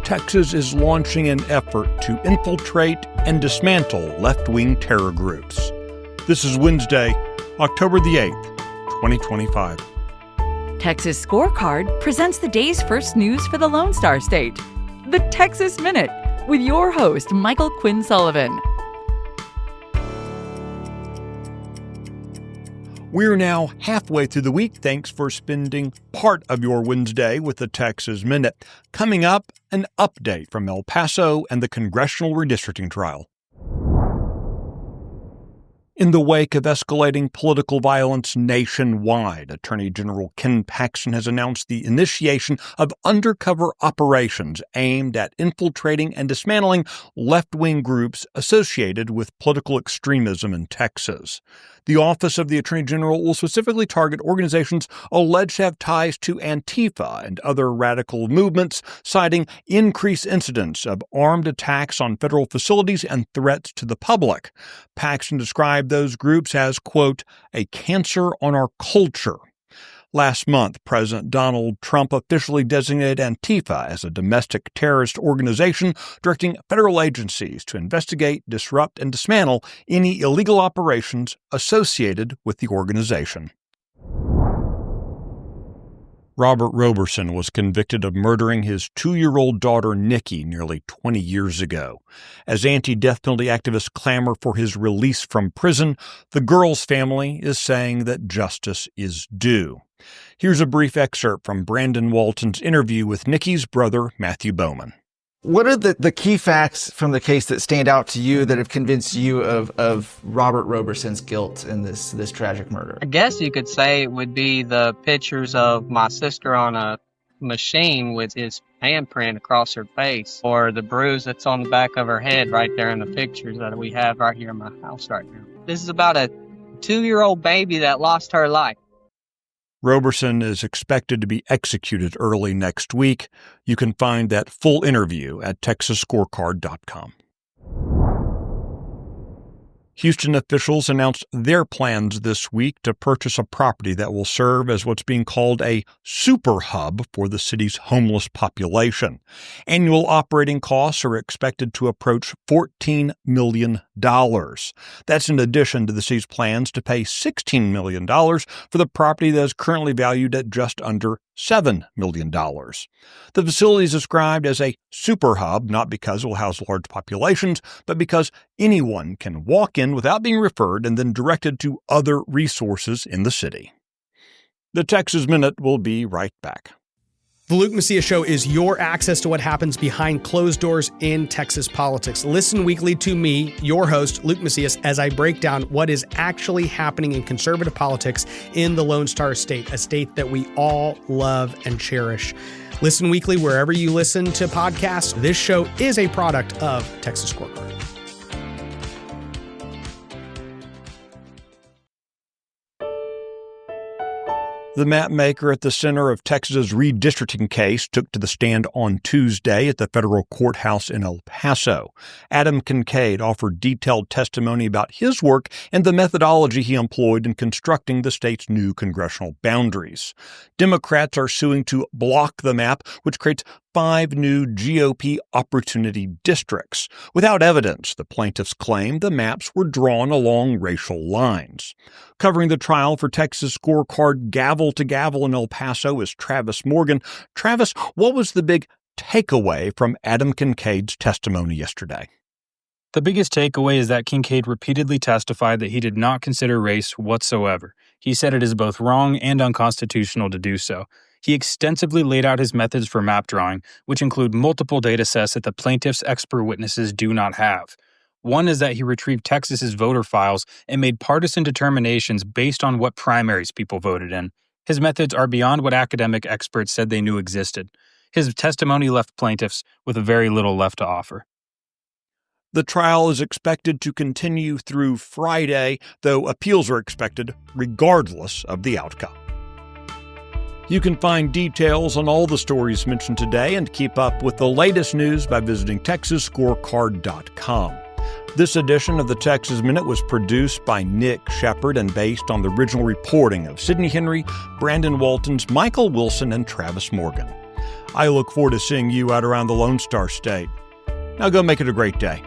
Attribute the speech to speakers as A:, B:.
A: Texas is launching an effort to infiltrate and dismantle left-wing terror groups. This is Wednesday, October the 8th, 2025.
B: Texas Scorecard presents the day's first news for the Lone Star State. The Texas Minute, with your host, Michael Quinn Sullivan.
A: We're now halfway through the week. Thanks for spending part of your Wednesday with the Texas Minute. Coming up, an update from El Paso and the congressional redistricting trial. In the wake of escalating political violence nationwide, Attorney General Ken Paxton has announced the initiation of undercover operations aimed at infiltrating and dismantling left-wing groups associated with political extremism in Texas. The Office of the Attorney General will specifically target organizations alleged to have ties to Antifa and other radical movements, citing increased incidents of armed attacks on federal facilities and threats to the public. Paxton described those groups as, quote, a cancer on our culture. Last month, President Donald Trump officially designated Antifa as a domestic terrorist organization, directing federal agencies to investigate, disrupt, and dismantle any illegal operations associated with the organization. Robert Roberson was convicted of murdering his 2-year-old daughter Nikki nearly 20 years ago. As anti-death penalty activists clamor for his release from prison, the girl's family is saying that justice is due. Here's a brief excerpt from Brandon Walton's interview with Nikki's brother, Matthew Bowman.
C: What are the key facts from the case that stand out to you that have convinced you of Robert Roberson's guilt in this tragic murder?
D: I guess you could say it would be the pictures of my sister on a machine with his handprint across her face, or the bruise that's on the back of her head right there in the pictures that we have right here in my house right now. This is about a 2-year-old baby that lost her life.
A: Roberson is expected to be executed early next week. You can find that full interview at texasscorecard.com. Houston officials announced their plans this week to purchase a property that will serve as what's being called a super hub for the city's homeless population. Annual operating costs are expected to approach $14 million. That's in addition to the city's plans to pay $16 million for the property that is currently valued at just under $7 million. The facility is described as a super hub, not because it will house large populations, but because anyone can walk in without being referred and then directed to other resources in the city. The Texas Minute will be right back.
E: The Luke Macias Show is your access to what happens behind closed doors in Texas politics. Listen weekly to me, your host, Luke Macias, as I break down what is actually happening in conservative politics in the Lone Star State, a state that we all love and cherish. Listen weekly wherever you listen to podcasts. This show is a product of Texas Scorecard.
A: The Mapmaker at the center of Texas's redistricting case took to the stand on Tuesday at the federal courthouse in El Paso. Adam Kincaid offered detailed testimony about his work and the methodology he employed in constructing the state's new congressional boundaries. Democrats are suing to block the map, which creates 5 new GOP opportunity districts. Without evidence, the plaintiffs claim the maps were drawn along racial lines. Covering the trial for Texas Scorecard Gavel to Gavel in El Paso is Travis Morgan. Travis, what was the big takeaway from Adam Kincaid's testimony yesterday?
F: The biggest takeaway is that Kincaid repeatedly testified that he did not consider race whatsoever. He said it is both wrong and unconstitutional to do so. He extensively laid out his methods for map drawing, which include multiple data sets that the plaintiff's expert witnesses do not have. One is that he retrieved Texas's voter files and made partisan determinations based on what primaries people voted in. His methods are beyond what academic experts said they knew existed. His testimony left plaintiffs with very little left to offer.
A: The trial is expected to continue through Friday, though appeals are expected regardless of the outcome. You can find details on all the stories mentioned today and keep up with the latest news by visiting TexasScorecard.com. This edition of the Texas Minute was produced by Nick Shepard and based on the original reporting of Sidney Henry, Brandon Waltons, Michael Wilson, and Travis Morgan. I look forward to seeing you out around the Lone Star State. Now go make it a great day.